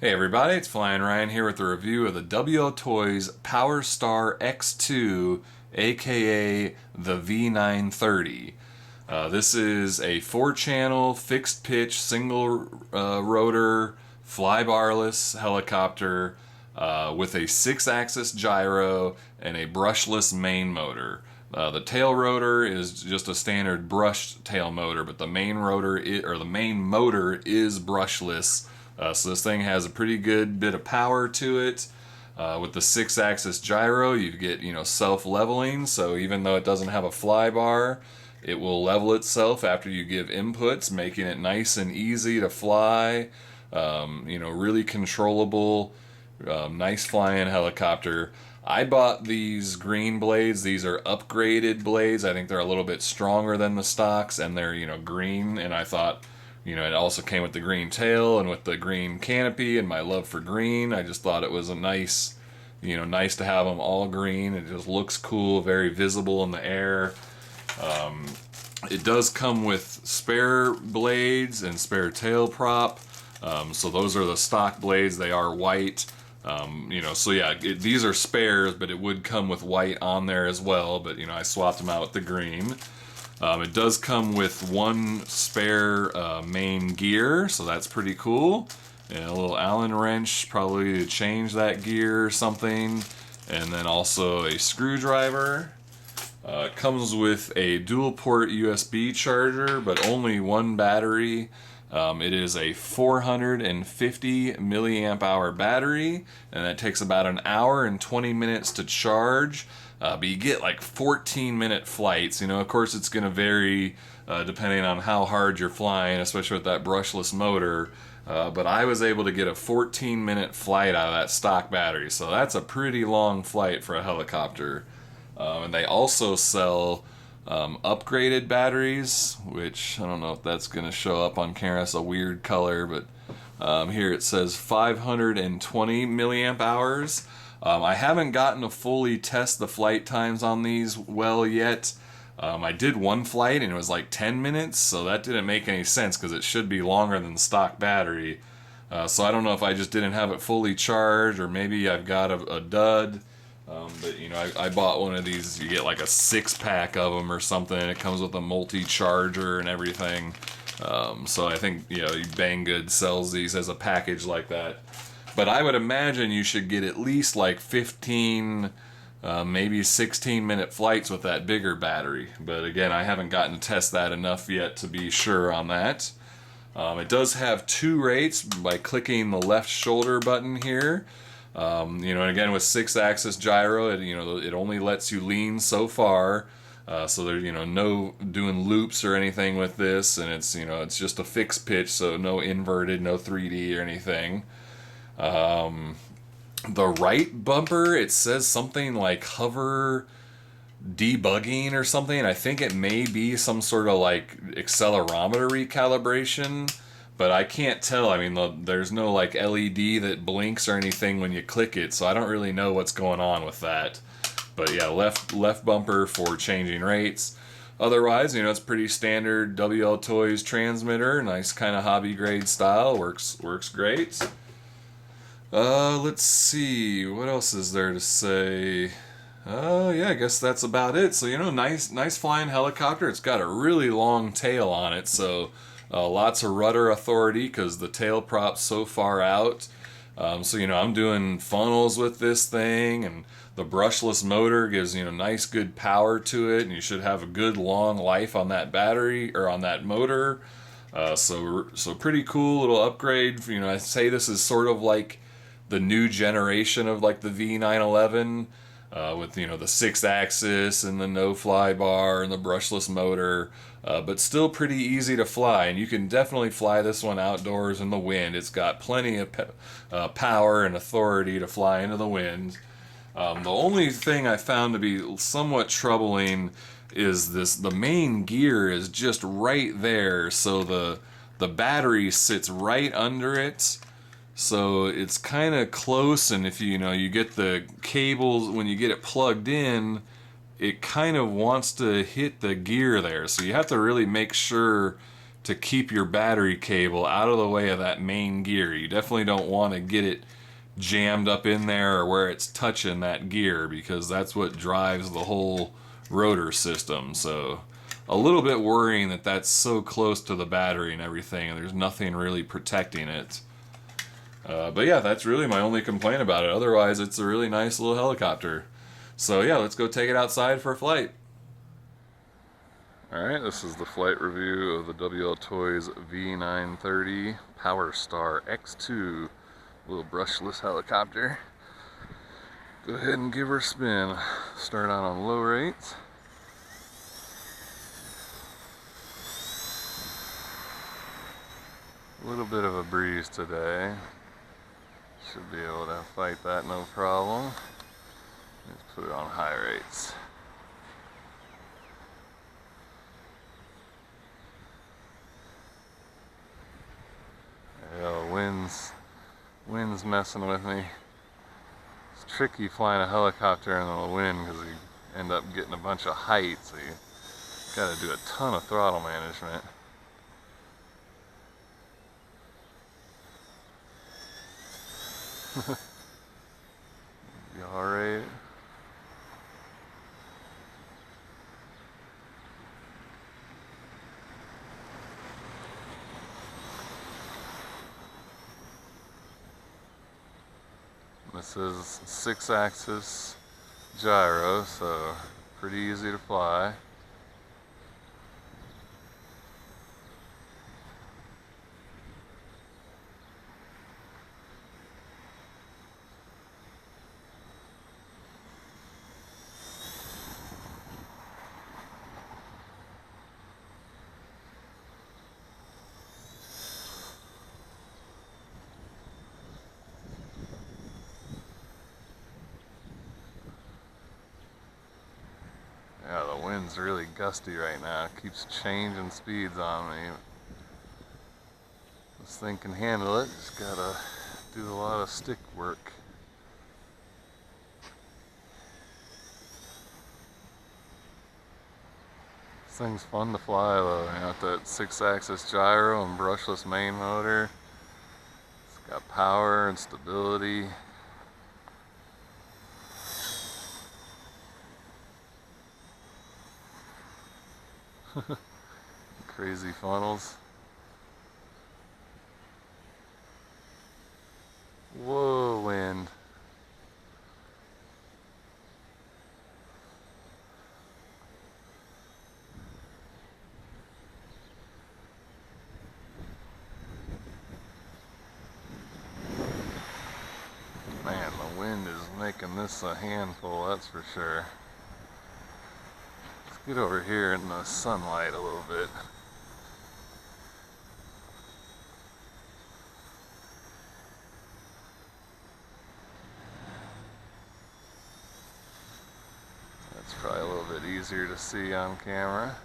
Hey everybody, it's Flyin Ryan here with a review of the WLtoys PowerStar X2, aka the V930. This is a 4-channel, fixed-pitch, single-rotor, fly-barless helicopter with a 6-axis gyro and a brushless main motor. The tail rotor is just a standard brushed tail motor, but the main rotor or the main motor is brushless. So this thing has a pretty good bit of power to it. With the 6-axis gyro, you get self-leveling. So even though it doesn't have a fly bar, it will level itself after you give inputs, making it nice and easy to fly. Really controllable, nice flying helicopter. I bought these green blades. These are upgraded blades. I think they're a little bit stronger than the stocks, and they're green. And I thought, it also came with the green tail and with the green canopy. And my love for green, I just thought it was a nice, nice to have them all green. It just looks cool, very visible in the air. It does come with spare blades and spare tail prop. So those are the stock blades. They are white. So yeah, these are spares, but it would come with white on there as well. But I swapped them out with the green. It does come with one spare main gear, so that's pretty cool. And a little Allen wrench, probably to change that gear or something. And then also a screwdriver. It comes with a dual port USB charger, but only one battery. It is a 450 milliamp hour battery, and that takes about an hour and 20 minutes to charge. But you get like 14-minute flights. Of course, it's going to vary depending on how hard you're flying, especially with that brushless motor. But I was able to get a 14-minute flight out of that stock battery, so that's a pretty long flight for a helicopter. And they also sell upgraded batteries, which I don't know if that's going to show up on camera. It's a weird color, but here it says 520 milliamp hours. I haven't gotten to fully test the flight times on these well yet. I did one flight and it was like 10 minutes, so that didn't make any sense because it should be longer than the stock battery. So I don't know if I just didn't have it fully charged, or maybe I've got a dud. But I bought one of these. You get like a 6-pack of them or something. It comes with a multi-charger and everything. So I think Banggood sells these as a package like that. But I would imagine you should get at least like 15, maybe 16-minute flights with that bigger battery. But again, I haven't gotten to test that enough yet to be sure on that. It does have 2 rates by clicking the left shoulder button here. And again, with 6-axis gyro, it only lets you lean so far. So there's no doing loops or anything with this, and it's it's just a fixed pitch, so no inverted, no 3D or anything. The right bumper, it says something like hover debugging or something. I think it may be some sort of like accelerometer recalibration, but I can't tell. I mean, there's no like LED that blinks or anything when you click it, so I don't really know what's going on with that. But yeah, left bumper for changing rates. Otherwise, it's pretty standard WLtoys transmitter, nice kind of hobby grade style, works great. Let's see, what else is there to say? Yeah, I guess that's about it. So, nice flying helicopter. It's got a really long tail on it, so lots of rudder authority because the tail prop's so far out. So, I'm doing funnels with this thing, and the brushless motor gives, nice good power to it, and you should have a good long life on that battery, or on that motor. So pretty cool little upgrade. I say this is sort of like the new generation of like the V911, with the 6-axis and the no fly bar and the brushless motor, but still pretty easy to fly, and you can definitely fly this one outdoors in the wind. It's got plenty of power and authority to fly into the wind. The only thing I found to be somewhat troubling is the main gear is just right there, so the battery sits right under it. So it's kind of close, and if you get the cables, when you get it plugged in, it kind of wants to hit the gear there. So you have to really make sure to keep your battery cable out of the way of that main gear. You definitely don't want to get it jammed up in there or where it's touching that gear, because that's what drives the whole rotor system. So a little bit worrying that that's so close to the battery and everything, and there's nothing really protecting it. But yeah, that's really my only complaint about it. Otherwise, it's a really nice little helicopter. So yeah, let's go take it outside for a flight. Alright, this is the flight review of the WLtoys V930 PowerStar X2 little brushless helicopter. Go ahead and give her a spin. Start out on low rates. A little bit of a breeze today. Should be able to fight that no problem. Let's put it on high rates. Yeah, wind's messing with me. It's tricky flying a helicopter in the wind because you end up getting a bunch of height, so you gotta do a ton of throttle management. You alright? This is 6-axis gyro, so pretty easy to fly. Yeah, the wind's really gusty right now. It keeps changing speeds on me. This thing can handle it, just gotta do a lot of stick work. This thing's fun to fly though. You got that 6-axis gyro and brushless main motor. It's got power and stability. Crazy funnels. Whoa, wind. Man, the wind is making this a handful, that's for sure. Let's get over here in the sunlight a little bit. That's probably a little bit easier to see on camera.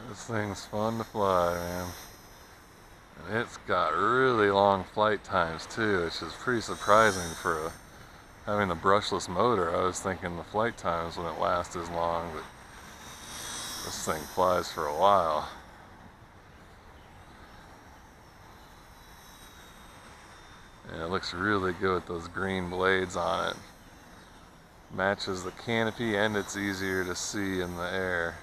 This thing's fun to fly, man. And it's got really long flight times too, which is pretty surprising for having the brushless motor. I was thinking the flight times wouldn't last as long, but this thing flies for a while. And it looks really good with those green blades on it. Matches the canopy and it's easier to see in the air.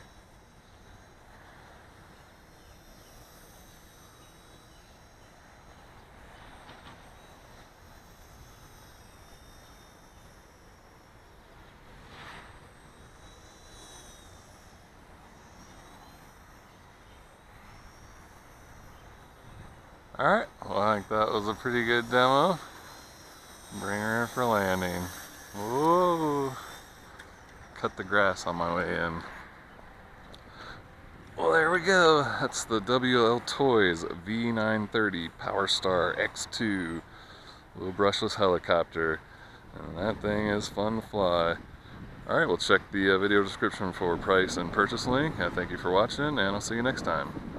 Alright, well I think that was a pretty good demo. Bring her in for landing. Whoa! Cut the grass on my way in. Well, there there we go. That's the WLtoys V930 PowerStar X2 little brushless helicopter, and that thing is fun to fly. Alright, we'll check the video description for price and purchase link. Thank you for watching, and I'll see you next time.